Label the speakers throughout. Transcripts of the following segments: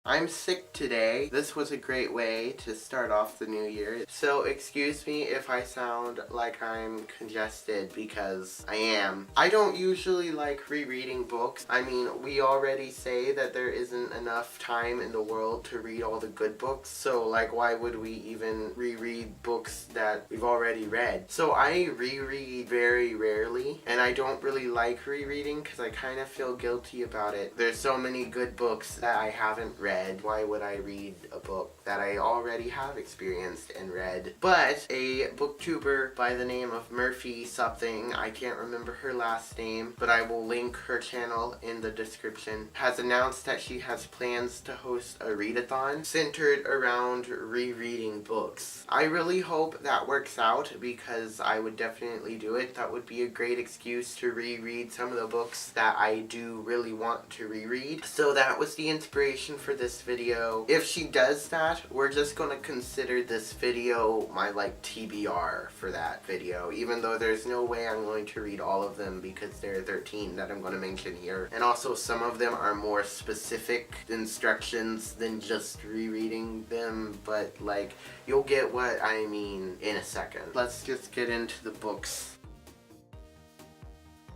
Speaker 1: I'm sick today. This was a great way to start off the new year. So excuse me if I sound like I'm congested because I am. I don't usually like rereading books. I mean, we already say that there isn't enough time in the world to read all the good books. So like, why would we even reread books that we've already read? So I reread very rarely, and I don't really like rereading because I kind of feel guilty about it. There's so many good books that I haven't read. Why would I read a book that I already have experienced and read? But a booktuber by the name of Murphy something, I can't remember her last name, but I will link her channel in the description, has announced that she has plans to host a readathon centered around rereading books. I really hope that works out because I would definitely do it. That would be a great excuse to reread some of the books that I do really want to reread. So that was the inspiration for this video. If she does that, we're just going to consider this video my TBR for that video, even though there's no way I'm going to read all of them because there are 13 that I'm going to mention here. And also some of them are more specific instructions than just rereading them, but you'll get what I mean in a second. Let's just get into the books.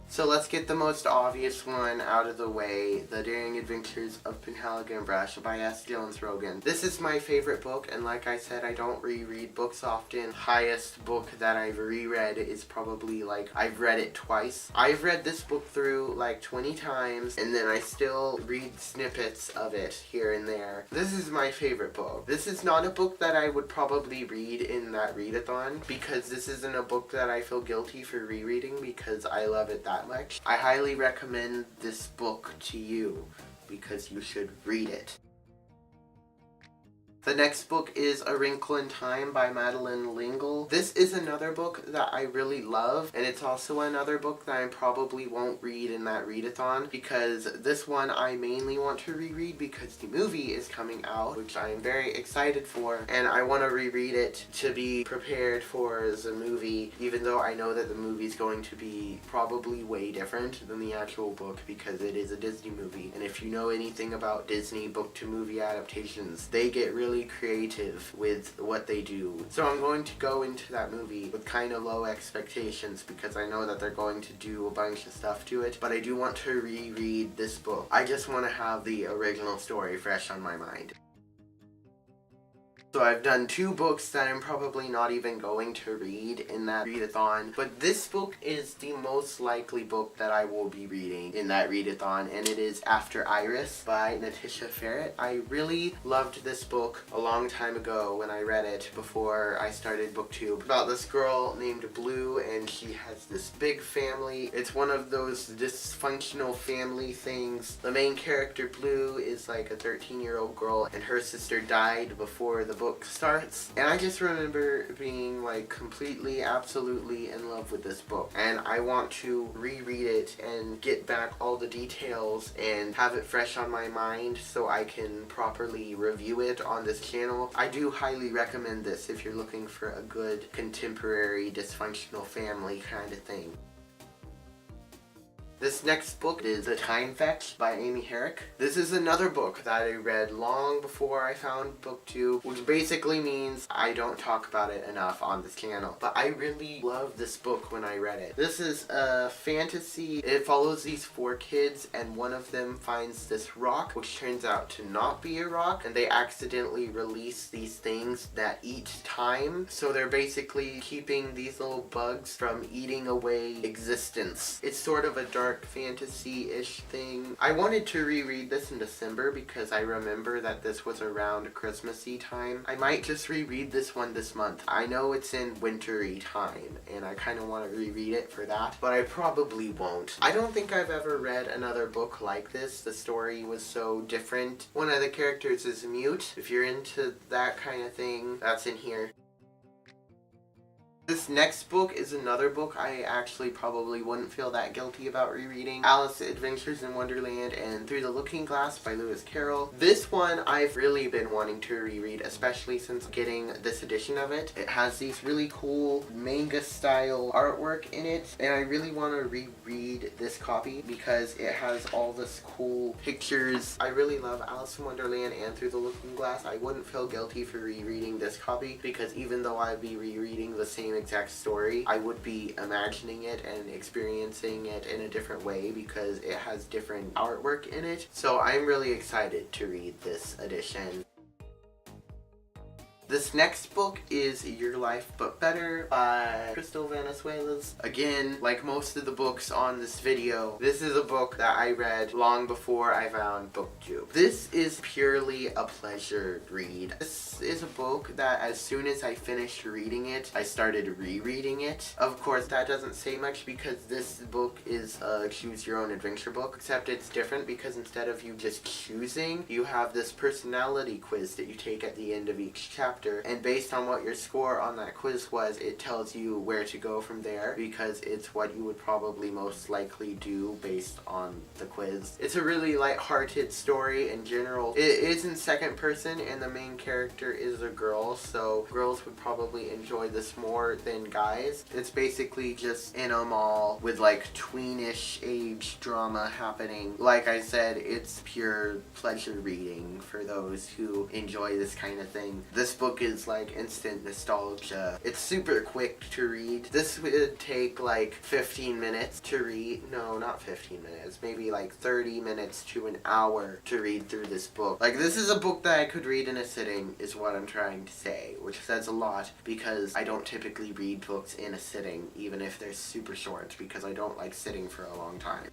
Speaker 1: So let's get the most obvious one out of the way, The Daring Adventures of Penhaligon and Brush by S. Jones Rogan. This is my favorite book, and like I said, I don't reread books often. Highest book that I've reread is probably I've read it twice. I've read this book through 20 times, and then I still read snippets of it here and there. This is my favorite book. This is not a book that I would probably read in that readathon, because this isn't a book that I feel guilty for rereading because I love it that much. I highly recommend this book to you because you should read it. The next book is A Wrinkle in Time by Madeleine L'Engle. This is another book that I really love, and it's also another book that I probably won't read in that readathon because this one I mainly want to reread because the movie is coming out, which I am very excited for, and I want to reread it to be prepared for the movie, even though I know that the movie is going to be probably way different than the actual book because it is a Disney movie. And if you know anything about Disney book-to-movie adaptations, they get really creative with what they do. So I'm going to go into that movie with kind of low expectations because I know that they're going to do a bunch of stuff to it, but I do want to reread this book. I just want to have the original story fresh on my mind. So I've done 2 books that I'm probably not even going to read in that readathon, but this book is the most likely book that I will be reading in that readathon, and it is After Iris by Natisha Ferret. I really loved this book a long time ago when I read it before I started BookTube, about this girl named Blue, and she has this big family. It's one of those dysfunctional family things. The main character, Blue, is a 13-year-old girl, and her sister died before the book starts, and I just remember being completely, absolutely in love with this book, and I want to reread it and get back all the details and have it fresh on my mind so I can properly review it on this channel. I do highly recommend this if you're looking for a good contemporary dysfunctional family kind of thing. This next book is The Time Fetch by Amy Herrick. This is another book that I read long before I found BookTube, which basically means I don't talk about it enough on this channel. But I really loved this book when I read it. This is a fantasy. It follows these 4 kids, and one of them finds this rock, which turns out to not be a rock, and they accidentally release these things that eat time. So they're basically keeping these little bugs from eating away existence. It's sort of a dark fantasy-ish thing. I wanted to reread this in December because I remember that this was around Christmassy time. I might just reread this one this month. I know it's in wintry time and I kind of want to reread it for that, but I probably won't. I don't think I've ever read another book like this. The story was so different. One of the characters is mute. If you're into that kind of thing, that's in here. This next book is another book I actually probably wouldn't feel that guilty about rereading. Alice's Adventures in Wonderland and Through the Looking Glass by Lewis Carroll. This one I've really been wanting to reread, especially since getting this edition of it. It has these really cool manga style artwork in it, and I really want to reread this copy because it has all this cool pictures. I really love Alice in Wonderland and Through the Looking Glass. I wouldn't feel guilty for rereading this copy because even though I'd be rereading the same exact story, I would be imagining it and experiencing it in a different way because it has different artwork in it. So I'm really excited to read this edition. This next book is Your Life But Better by Crystal Vanezuelas. Again, like most of the books on this video, this is a book that I read long before I found BookTube. This is purely a pleasure read. This is a book that as soon as I finished reading it, I started rereading it. Of course, that doesn't say much because this book is a choose your own adventure book, except it's different because instead of you just choosing, you have this personality quiz that you take at the end of each chapter. And based on what your score on that quiz was, it tells you where to go from there because it's what you would probably most likely do based on the quiz. It's a really light-hearted story in general. It is in second person and the main character is a girl, so girls would probably enjoy this more than guys. It's basically just in a mall with like tweenish age drama happening. Like I said, it's pure pleasure reading for those who enjoy this kind of thing. This book is like instant nostalgia. It's super quick to read. This would take like 15 minutes to read. No, not 15 minutes. Maybe like 30 minutes to an hour to read through this book. Like this is a book that I could read in a sitting is what I'm trying to say, which says a lot because I don't typically read books in a sitting even if they're super short because I don't like sitting for a long time.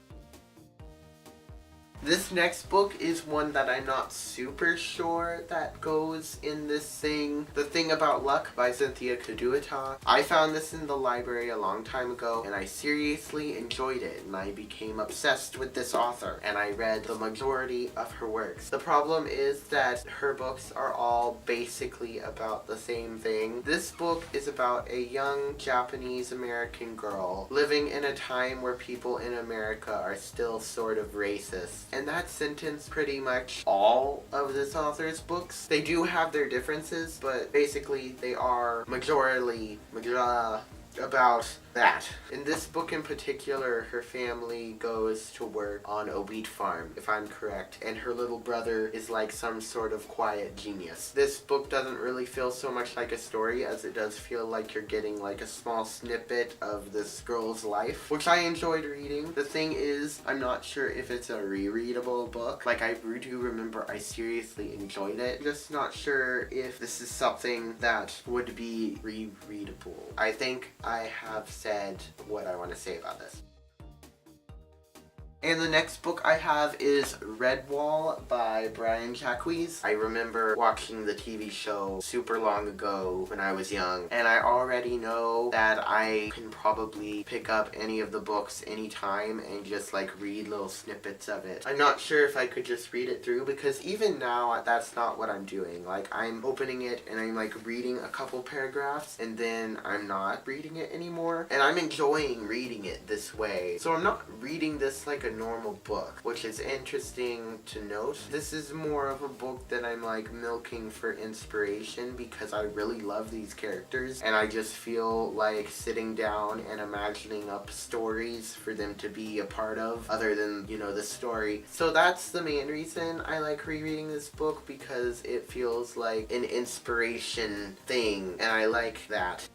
Speaker 1: This next book is one that I'm not super sure that goes in this thing. The Thing About Luck by Cynthia Kaduata. I found this in the library a long time ago and I seriously enjoyed it and I became obsessed with this author and I read the majority of her works. The problem is that her books are all basically about the same thing. This book is about a young Japanese American girl living in a time where people in America are still sort of racist. And that sentence pretty much all of this author's books. They do have their differences, but basically they are majorly about that. In this book in particular, her family goes to work on a wheat farm, if I'm correct, and her little brother is like some sort of quiet genius. This book doesn't really feel so much like a story as it does feel like you're getting like a small snippet of this girl's life, which I enjoyed reading. The thing is, I'm not sure if it's a rereadable book. Like I do remember I seriously enjoyed it. I'm just not sure if this is something that would be rereadable. I think I have said what I want to say about this. And the next book I have is Redwall by Brian Jacques. I remember watching the TV show super long ago when I was young, and I already know that I can probably pick up any of the books anytime and just like read little snippets of it. I'm not sure if I could just read it through because even now that's not what I'm doing. Like I'm opening it and I'm like reading a couple paragraphs and then I'm not reading it anymore, and I'm enjoying reading it this way. So I'm not reading this like a normal book, which is interesting to note. This is more of a book that I'm like milking for inspiration because I really love these characters and I just feel like sitting down and imagining up stories for them to be a part of other than, you know, the story. So that's the main reason I like rereading this book, because it feels like an inspiration thing and I like that.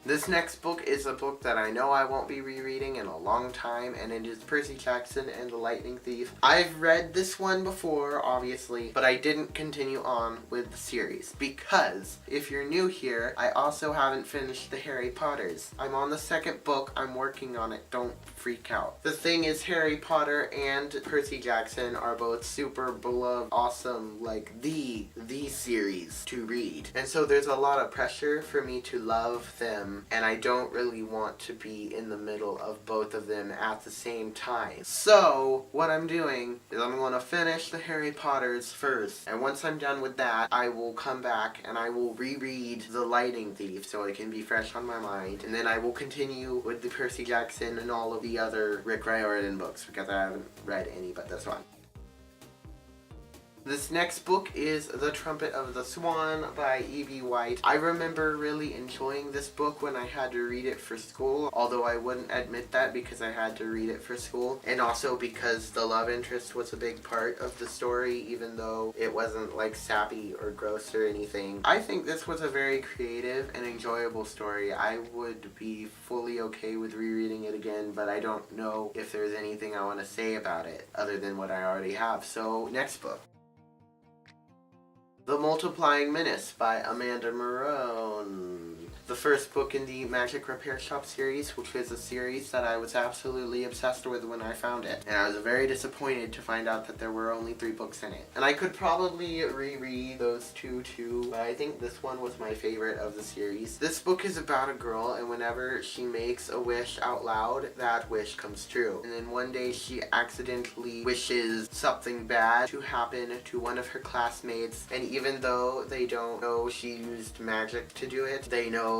Speaker 1: This next book is a book that I know I won't be rereading in a long time, and it is Percy Jackson and the Lightning Thief. I've read this one before, obviously, but I didn't continue on with the series because, if you're new here, I also haven't finished the Harry Potters. I'm on the second book, I'm working on it, don't freak out. The thing is, Harry Potter and Percy Jackson are both super beloved, awesome, like the series to read. And so there's a lot of pressure for me to love them them, and I don't really want to be in the middle of both of them at the same time. So what I'm doing is I'm going to finish the Harry Potters first, and once I'm done with that, I will come back and I will reread The Lightning Thief so it can be fresh on my mind, and then I will continue with the Percy Jackson and all of the other Rick Riordan books, because I haven't read any but this one. This next book is The Trumpet of the Swan by E.B. White. I remember really enjoying this book when I had to read it for school, although I wouldn't admit that because I had to read it for school, and also because the love interest was a big part of the story, even though it wasn't like sappy or gross or anything. I think this was a very creative and enjoyable story. I would be fully okay with rereading it again, but I don't know if there's anything I want to say about it other than what I already have. So, next book. The Multiplying Menace by Amanda Marone. The first book in the Magic Repair Shop series, which was a series that I was absolutely obsessed with when I found it. And I was very disappointed to find out that there were only 3 books in it. And I could probably reread those 2 too, but I think this one was my favorite of the series. This book is about a girl, and whenever she makes a wish out loud, that wish comes true. And then one day she accidentally wishes something bad to happen to one of her classmates, and even though they don't know she used magic to do it, they know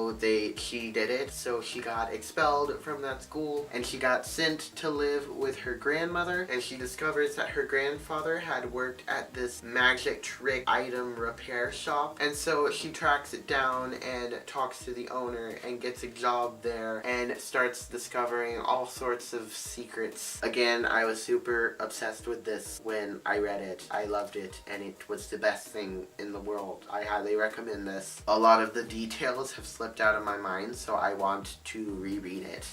Speaker 1: she did it, so she got expelled from that school, and she got sent to live with her grandmother, and she discovers that her grandfather had worked at this magic trick item repair shop, and so she tracks it down and talks to the owner and gets a job there and starts discovering all sorts of secrets. Again, I was super obsessed with this when I read it. I loved it, and it was the best thing in the world. I highly recommend this. A lot of the details have slipped out of my mind, so I want to reread it.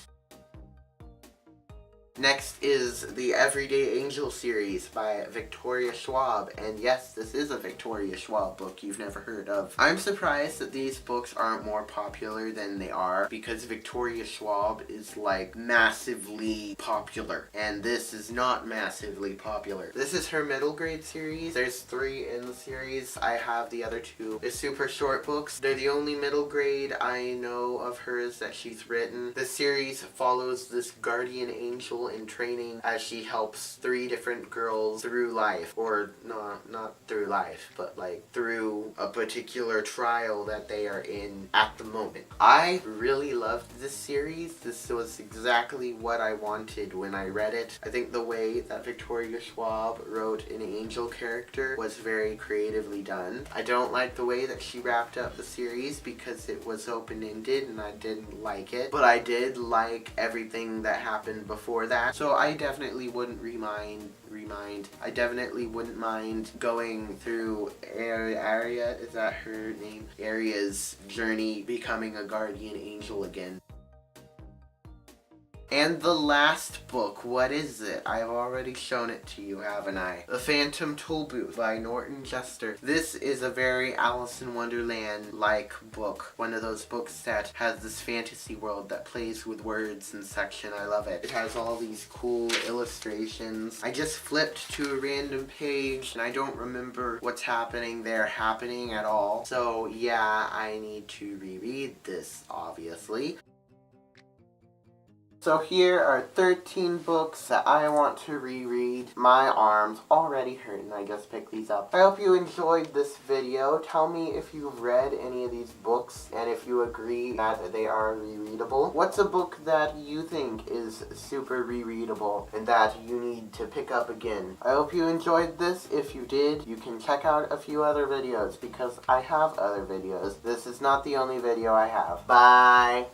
Speaker 1: Next is the Everyday Angel series by Victoria Schwab, and yes, this is a Victoria Schwab book you've never heard of. I'm surprised that these books aren't more popular than they are, because Victoria Schwab is like massively popular, and this is not massively popular. This is her middle grade series. There's 3 in the series. I have the other 2. They're super short books. They're the only middle grade I know of hers that she's written. The series follows this guardian angel in training as she helps 3 different girls through life, or not through life, but like through a particular trial that they are in at the moment. I really loved this series. This was exactly what I wanted when I read it. I think the way that Victoria Schwab wrote an angel character was very creatively done. I don't like the way that she wrapped up the series because it was open-ended and I didn't like it, but I did like everything that happened before that. So I definitely wouldn't I definitely wouldn't mind going through Aria, is that her name? Aria's journey becoming a guardian angel again. And the last book, what is it? I've already shown it to you, haven't I? The Phantom Tollbooth by Norton Juster. This is a very Alice in Wonderland-like book. One of those books that has this fantasy world that plays with words and section. I love it. It has all these cool illustrations. I just flipped to a random page and I don't remember what's happening there at all. So yeah, I need to reread this, obviously. So here are 13 books that I want to reread. My arm's already hurting, I just picked these up. I hope you enjoyed this video. Tell me if you've read any of these books and if you agree that they are rereadable. What's a book that you think is super rereadable and that you need to pick up again? I hope you enjoyed this. If you did, you can check out a few other videos because I have other videos. This is not the only video I have. Bye!